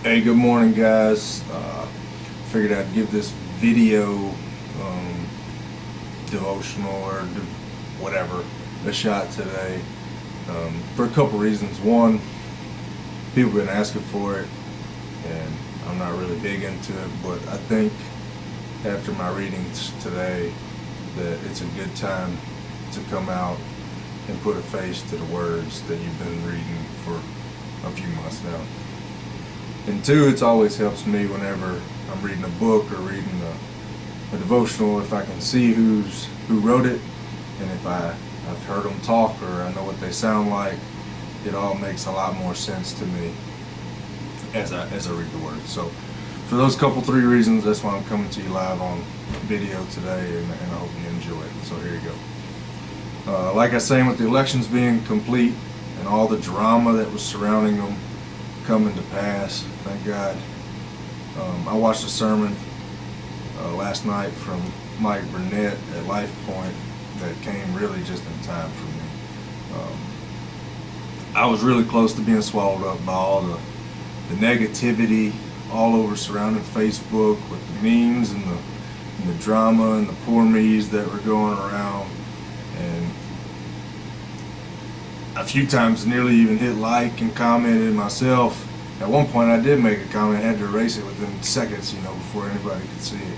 Hey, good morning, guys. Figured I'd give this video, devotional or whatever, a shot today, for a couple reasons. One, people have been asking for it, and I'm not really big into it, but I think after my readings today that it's a good time to come out and put a face to the words that you've been reading for a few months now. And two, it's always helps me whenever I'm reading a book or reading a devotional, if I can see who wrote it, and if I've heard them talk or I know what they sound like, it all makes a lot more sense to me as I read the words. So for those three reasons, that's why I'm coming to you live on video today, and I hope you enjoy it. So here you go. Like I was saying, with the elections being complete and all the drama that was surrounding them coming to pass, thank God. I watched a sermon last night from Mike Burnett at Life Point that came really just in time for me. I was really close to being swallowed up by all the negativity all over surrounding Facebook with the memes and the drama and the poor me's that were going around, and a few times nearly even hit like and commented myself. At one point I did make a comment, I had to erase it within seconds, before anybody could see it,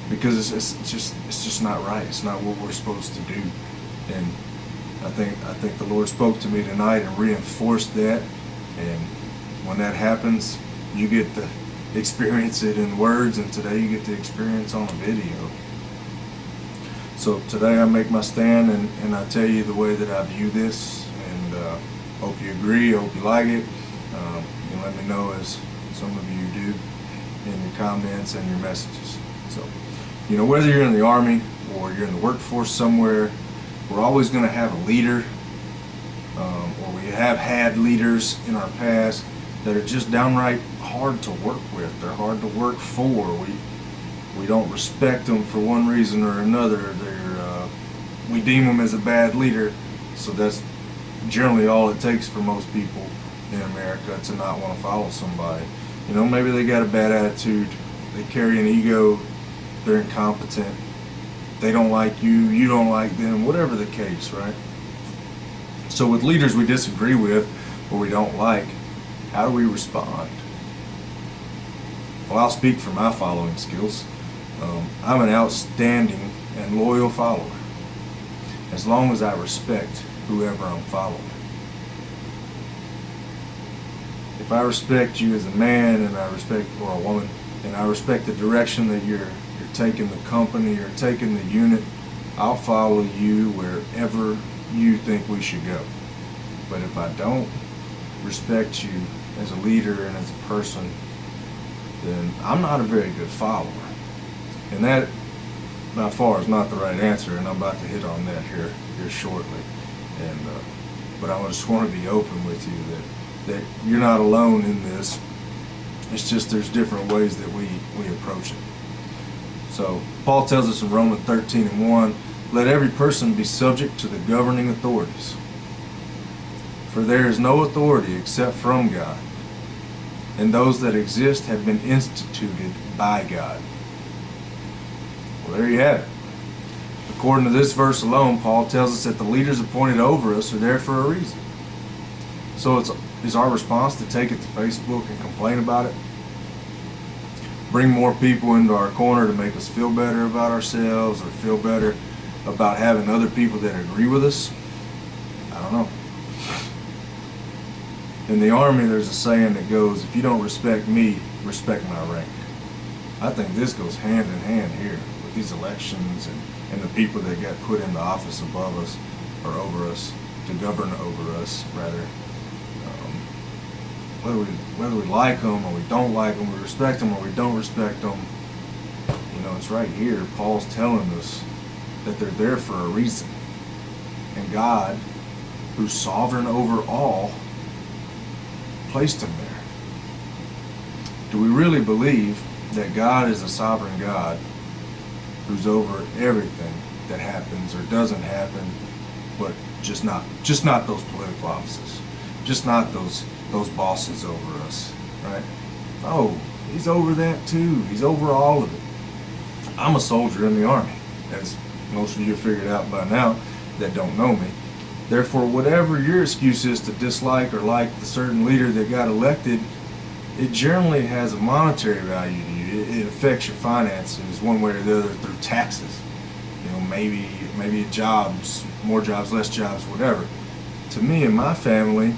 because it's just not right. It's not what we're supposed to do. And I think the Lord spoke to me tonight and reinforced that. And when that happens, you get to experience it in words, and today you get to experience on a video. So today I make my stand, and I tell you the way that I view this, and hope you agree, hope you like it. You can let me know, as some of you do, in your comments and your messages. So, whether you're in the Army or you're in the workforce somewhere, we're always going to have a leader, or we have had leaders in our past that are just downright hard to work with. They're hard to work for. We don't respect them for one reason or another. We deem them as a bad leader, so that's generally all it takes for most people in America to not want to follow somebody. Maybe they got a bad attitude, they carry an ego, they're incompetent, they don't like you, you don't like them, whatever the case, right? So with leaders we disagree with or we don't like, how do we respond? Well, I'll speak for my following skills. I'm an outstanding and loyal follower, as long as I respect whoever I'm following. If I respect you as a man, and or a woman, and I respect the direction that you're taking the company or taking the unit, I'll follow you wherever you think we should go. But if I don't respect you as a leader and as a person, then I'm not a very good follower. And that, by far, is not the right answer, and I'm about to hit on that here shortly. And but I just want to be open with you that you're not alone in this. It's just there's different ways that we approach it. So Paul tells us in Romans 13:1, let every person be subject to the governing authorities, for there is no authority except from God, and those that exist have been instituted by God. Well, there you have it. According to this verse alone, Paul tells us that the leaders appointed over us are there for a reason. So it's our response to take it to Facebook and complain about it? Bring more people into our corner to make us feel better about ourselves, or feel better about having other people that agree with us? I don't know. In the Army, there's a saying that goes, if you don't respect me, respect my rank. I think this goes hand in hand here with these elections and the people that got put into office above us, or over us, to govern over us, rather. Whether we like them or we don't like them, we respect them or we don't respect them, it's right here. Paul's telling us that they're there for a reason. And God, who's sovereign over all, placed them there. Do we really believe that God is a sovereign God who's over everything that happens or doesn't happen, but just not those political offices, just not those bosses over us, right? Oh, he's over that too. He's over all of it. I'm a soldier in the army, as most of you have figured out by now that don't know me. Therefore, whatever your excuse is to dislike or like the certain leader that got elected, it generally has a monetary value to you. It affects your finances one way or the other through taxes. Maybe jobs, more jobs, less jobs, whatever. To me and my family,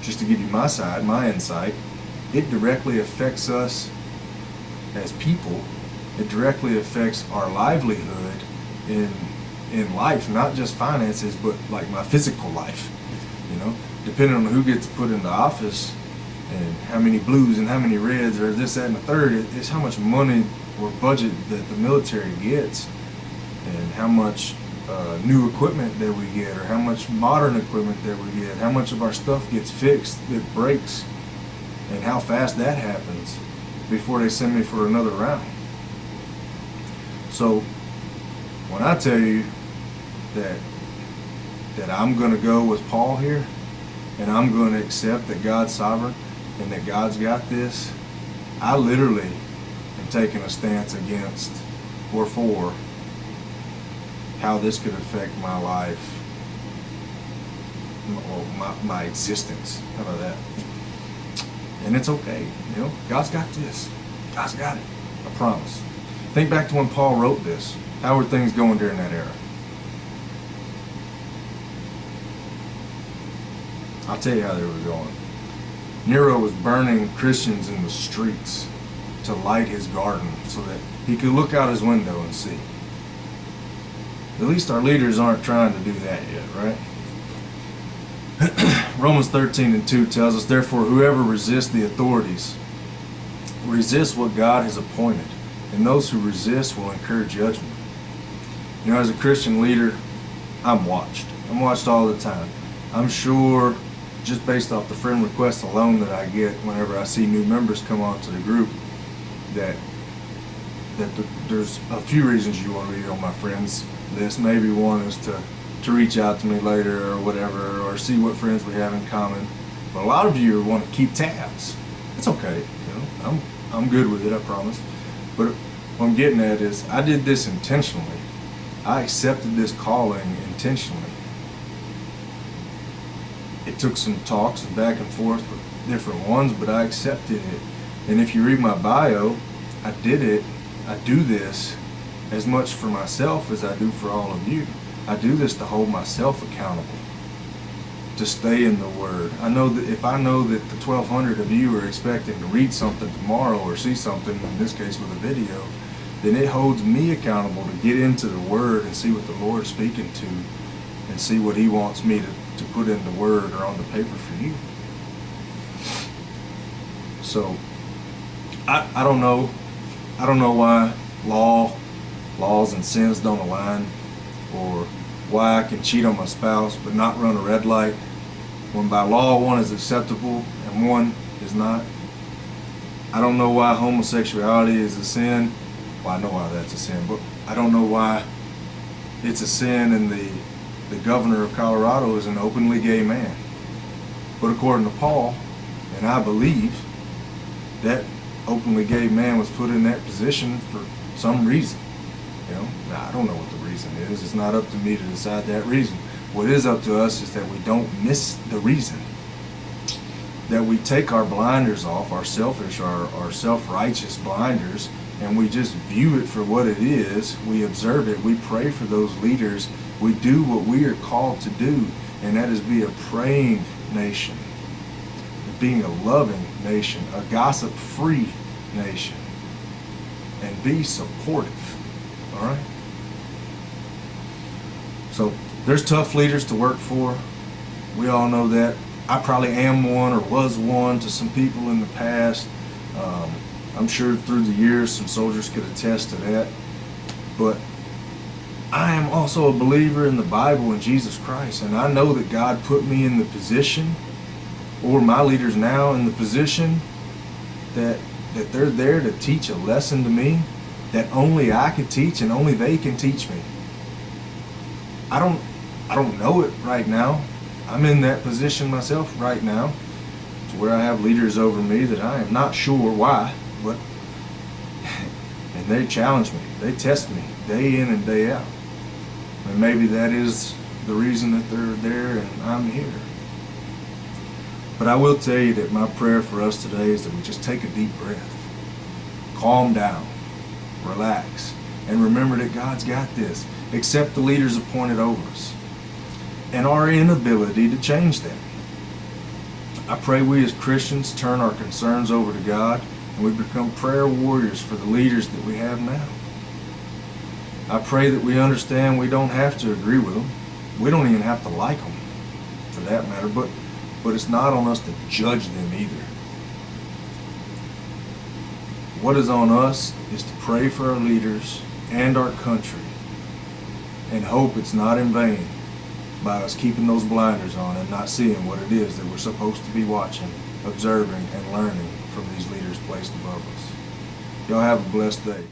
just to give you my side, my insight, it directly affects us as people. It directly affects our livelihood in life, not just finances, but like my physical life. Depending on who gets put into office and how many blues and how many reds or this, that, and the third, it's how much money or budget that the military gets, and how much new equipment that we get, or how much modern equipment that we get, how much of our stuff gets fixed that breaks, and how fast that happens before they send me for another round. So when I tell you that I'm going to go with Paul here, and I'm going to accept that God's sovereign and that God's got this, I literally am taking a stance against or for how this could affect my life or my existence. How about that? And it's okay. God's got this. God's got it. I promise. Think back to when Paul wrote this. How were things going during that era? I'll tell you how they were going. Nero was burning Christians in the streets to light his garden so that he could look out his window and see. At least our leaders aren't trying to do that yet, right? Romans 13:2 tells us, therefore, whoever resists the authorities resists what God has appointed, and those who resist will incur judgment. As a Christian leader, I'm watched. I'm watched all the time. I'm sure, just based off the friend requests alone that I get whenever I see new members come onto the group, that there's a few reasons you want to be on my friends list. Maybe one is to reach out to me later or whatever, or see what friends we have in common. But a lot of you want to keep tabs. It's okay. I'm good with it, I promise. But what I'm getting at is, I did this intentionally. I accepted this calling intentionally. It took some talks and back and forth with different ones, but I accepted it. And if you read my bio, I do this as much for myself as I do for all of you. I do this to hold myself accountable, to stay in the Word. I know that if I know that the 1,200 of you are expecting to read something tomorrow or see something, in this case with a video, then it holds me accountable to get into the Word and see what the Lord's speaking to, and see what He wants me to put in the Word or on the paper for you. So I don't know why laws and sins don't align, or why I can cheat on my spouse but not run a red light, when by law one is acceptable and one is not. I don't know why homosexuality is a sin. Well, I know why that's a sin, but I don't know why it's a sin and the governor of Colorado is an openly gay man. But according to Paul, and I believe, that openly gay man was put in that position for some reason. Now, I don't know what the reason is. It's not up to me to decide that reason. What is up to us is that we don't miss the reason. That we take our blinders off, our selfish, our self-righteous blinders, and we just view it for what it is. We observe it. We pray for those leaders. We do what we are called to do, and that is be a praying nation, being a loving nation, a gossip-free nation, and be supportive. All right? So there's tough leaders to work for. We all know that. I probably am one or was one to some people in the past. I'm sure through the years some soldiers could attest to that. But I am also a believer in the Bible and Jesus Christ, and I know that God put me in the position, or my leaders now in the position, that they're there to teach a lesson to me that only I can teach and only they can teach me. I don't know it right now. I'm in that position myself right now. It's where I have leaders over me that I am not sure why, but and they challenge me, they test me day in and day out. And maybe that is the reason that they're there and I'm here. But I will tell you that my prayer for us today is that we just take a deep breath, calm down, relax, and remember that God's got this. Accept the leaders appointed over us and our inability to change them. I pray we as Christians turn our concerns over to God and we become prayer warriors for the leaders that we have now. I pray that we understand we don't have to agree with them. We don't even have to like them, for that matter, but it's not on us to judge them either. What is on us is to pray for our leaders and our country and hope it's not in vain by us keeping those blinders on and not seeing what it is that we're supposed to be watching, observing, and learning from these leaders placed above us. Y'all have a blessed day.